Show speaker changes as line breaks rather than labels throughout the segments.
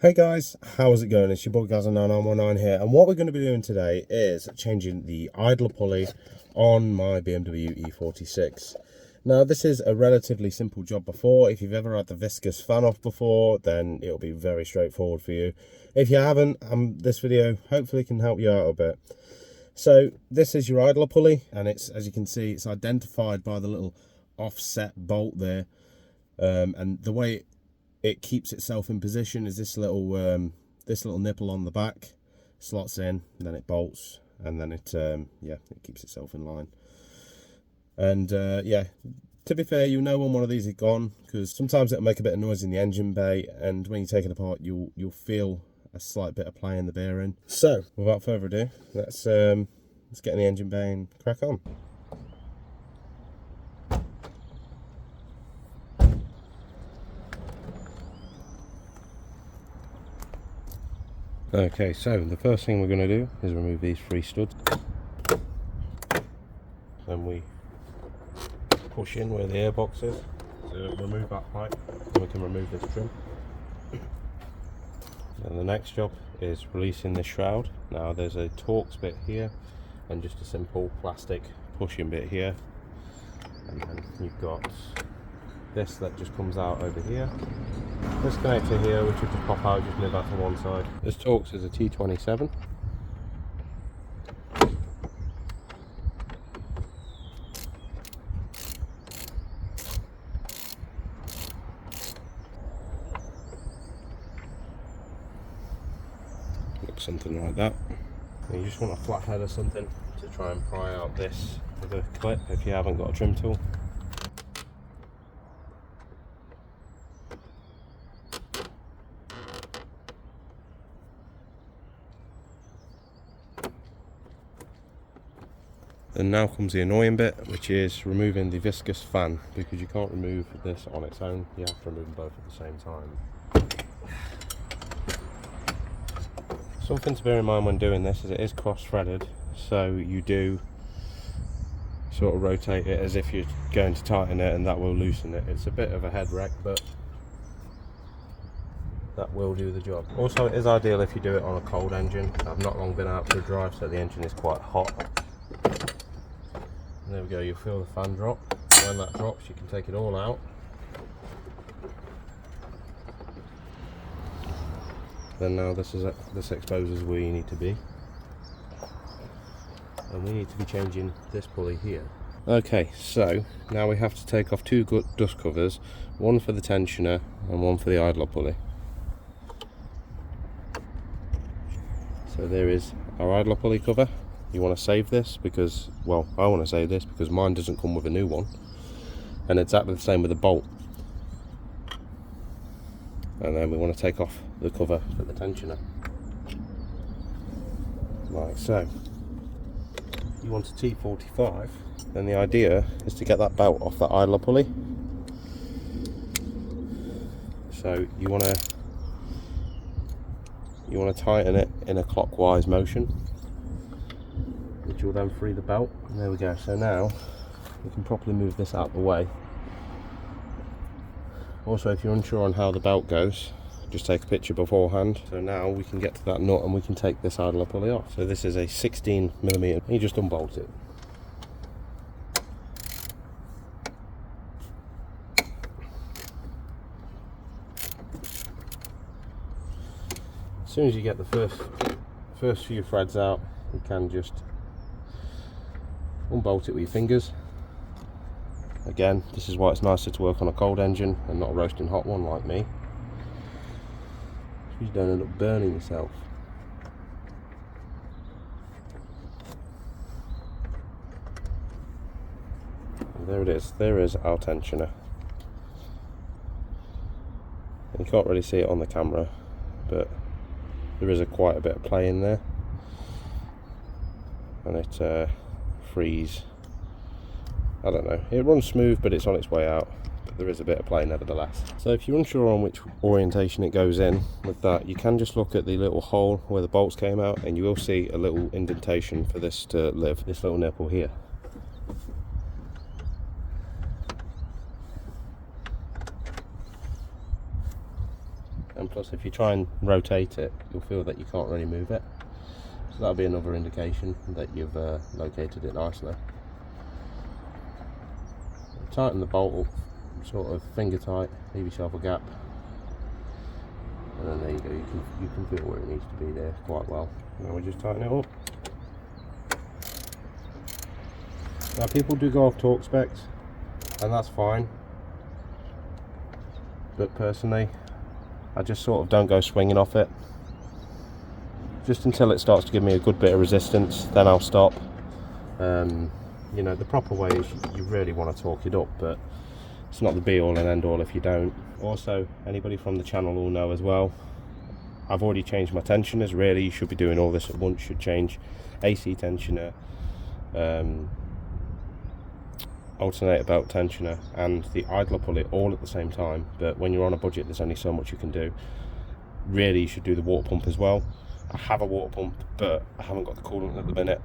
Hey guys, how's it going? It's your boy Gaza9919 here, and what we're going to be doing today is changing the idler pulley on my BMW E46. Now, this is a relatively simple job before. If you've ever had the viscous fan off before, then it'll be very straightforward for you. If you haven't, this video hopefully can help you out a bit. So this is your idler pulley, and it's, as you can see, it's identified by the little offset bolt there, and the way it keeps itself in position is this little nipple on the back slots in, and then it bolts, and then it keeps itself in line. And yeah, to be fair, you know when one of these is gone, because sometimes it'll make a bit of noise in the engine bay, and when you take it apart you'll feel a slight bit of play in the bearing. So without further ado, let's get in the engine bay and crack on. Okay, so the first thing we're going to do is remove these 3 studs. Then we push in where the airbox is to remove that pipe, and we can remove this trim. And the next job is releasing this shroud. Now there's a Torx bit here and just a simple plastic pushing bit here, and then you've got this that just comes out over here. This connector here, which will just pop out, just move that to one side. This Torx is a T27. Looks something like that. And you just want a flat head or something to try and pry out this with a clip if you haven't got a trim tool. And now comes the annoying bit, which is removing the viscous fan, because you can't remove this on its own, you have to remove them both at the same time. Something to bear in mind when doing this is it is cross-threaded, so you do sort of rotate it as if you're going to tighten it, and that will loosen it. It's a bit of a head wreck, but that will do the job. Also, it is ideal if you do it on a cold engine. I've not long been out for a drive, so the engine is quite hot. There we go, you'll feel the fan drop. When that drops, you can take it all out. Then now this exposes where you need to be. And we need to be changing this pulley here. Okay, so now we have to take off 2 dust covers, one for the tensioner and one for the idler pulley. So there is our idler pulley cover. You want to save this because, well, I want to save this because mine doesn't come with a new one, and exactly the same with the bolt. And then we want to take off the cover for the tensioner, like so. You want a T45, then the idea is to get that belt off that idler pulley. So you want to tighten it in a clockwise motion, which will then free the belt. And there we go. So now we can properly move this out of the way. Also, if you're unsure on how the belt goes, just take a picture beforehand. So now we can get to that nut and we can take this idler pulley off. So this is a 16mm. You just unbolt it. As soon as you get the first few threads out, you can just unbolt it with your fingers. Again, this is why it's nicer to work on a cold engine and not a roasting hot one like me, so you don't end up burning yourself. And there it is. There is our tensioner. You can't really see it on the camera, but there is quite a bit of play in there, and it frees. I don't know, it runs smooth, but it's on its way out, but there is a bit of play nevertheless. So if you're unsure on which orientation it goes in with that, you can just look at the little hole where the bolts came out, and you will see a little indentation for this to live, this little nipple here. and plus if you try and rotate it, you'll feel that you can't really move it. So that'll be another indication that you've located it nicely. Tighten the bolt up, sort of finger tight, leave yourself a gap, and then there you go. You can feel where it needs to be there quite well. Now we just tighten it up. Now people do go off torque specs, and that's fine, but personally I just sort of don't go swinging off it. Just until it starts to give me a good bit of resistance, then I'll stop. You know, the proper way is you really want to torque it up, but it's not the be all and end all if you don't. Also, anybody from the channel will know as well, I've already changed my tensioners. Really, you should be doing all this at once. Should change AC tensioner, alternator belt tensioner, and the idler pulley all at the same time. But when you're on a budget, there's only so much you can do. Really, you should do the water pump as well. I have a water pump, but I haven't got the coolant at the minute.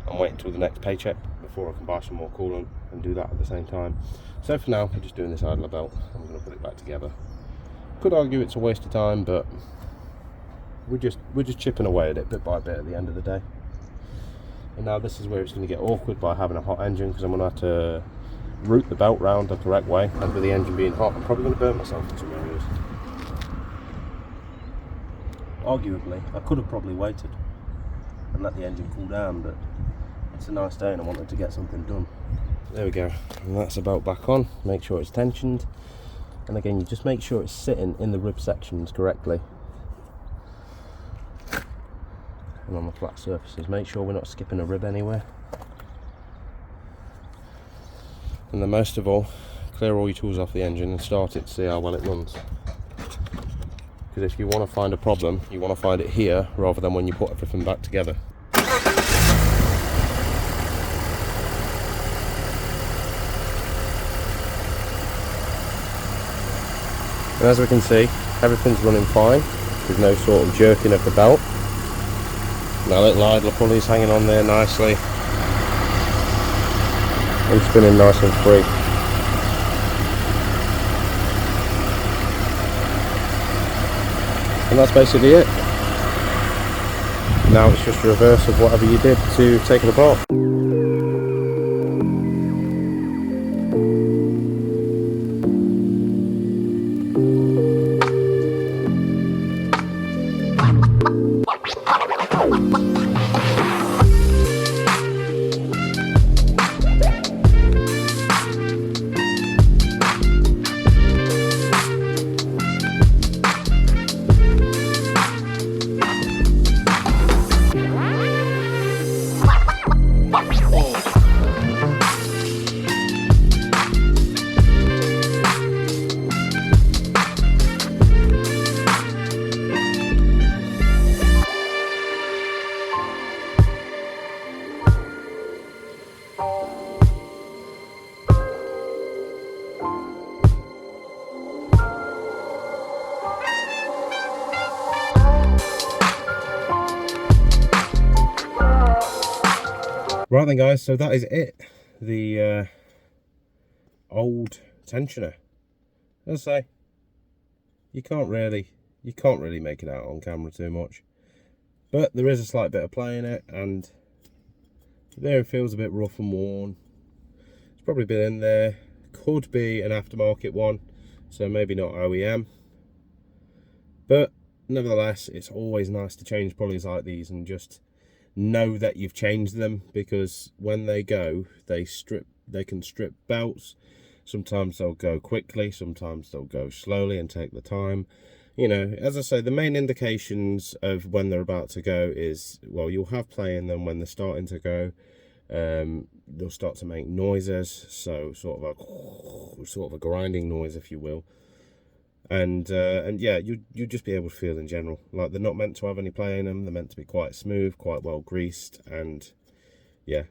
I'm waiting until the next paycheck before I can buy some more coolant and do that at the same time. So for now, we're just doing this idler belt. I'm going to put it back together. Could argue it's a waste of time, but we're just chipping away at it bit by bit at the end of the day. And now this is where it's going to get awkward by having a hot engine, because I'm going to have to route the belt round the correct way, and with the engine being hot, I'm probably going to burn myself in some areas. Arguably, I could have probably waited and let the engine cool down, but it's a nice day and I wanted to get something done. There we go, and that's the belt back on. Make sure it's tensioned, and again you just make sure it's sitting in the rib sections correctly and on the flat surfaces. Make sure we're not skipping a rib anywhere, and then most of all, clear all your tools off the engine and start it to see how well it runs. Because if you want to find a problem, you want to find it here rather than when you put everything back together. And as we can see, everything's running fine. There's no sort of jerking of the belt. Now little idler pulley's hanging on there nicely and spinning nice and free. And that's basically it. Now it's just a reverse of whatever you did to take it apart. Right then guys, so that is it. The old tensioner. As I say, you can't really make it out on camera too much. But there is a slight bit of play in it, and there it feels a bit rough and worn. It's probably been in there. Could be an aftermarket one, so maybe not OEM. But nevertheless, it's always nice to change pulleys like these and just know that you've changed them, because when they go, they can strip belts. Sometimes they'll go quickly, sometimes they'll go slowly and take the time. You know, as I say, the main indications of when they're about to go is, well, you'll have play in them when they're starting to go. They'll start to make noises, so sort of a grinding noise, if you will. And yeah, you just be able to feel in general like they're not meant to have any play in them. They're meant to be quite smooth, quite well greased, and yeah,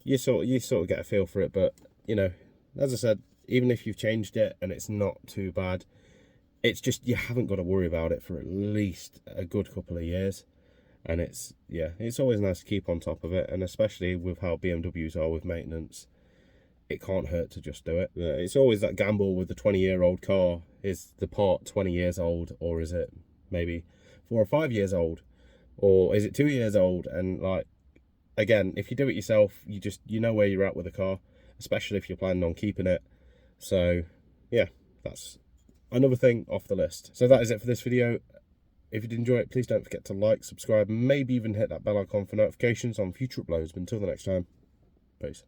you sort of get a feel for it. But you know, as I said, even if you've changed it and it's not too bad, it's just you haven't got to worry about it for at least a good couple of years. And it's always nice to keep on top of it, and especially with how BMWs are with maintenance. it can't hurt to just do it. It's always that gamble with the 20-year-old car. Is the part 20 years old, or is it maybe 4 or 5 years old, or is it 2 years old? And like, again, if you do it yourself, you know where you're at with the car, especially if you're planning on keeping it. So yeah, that's another thing off the list. So that is it for this video. If you did enjoy it, please don't forget to like, subscribe, and maybe even hit that bell icon for notifications on future uploads. But until the next time, peace.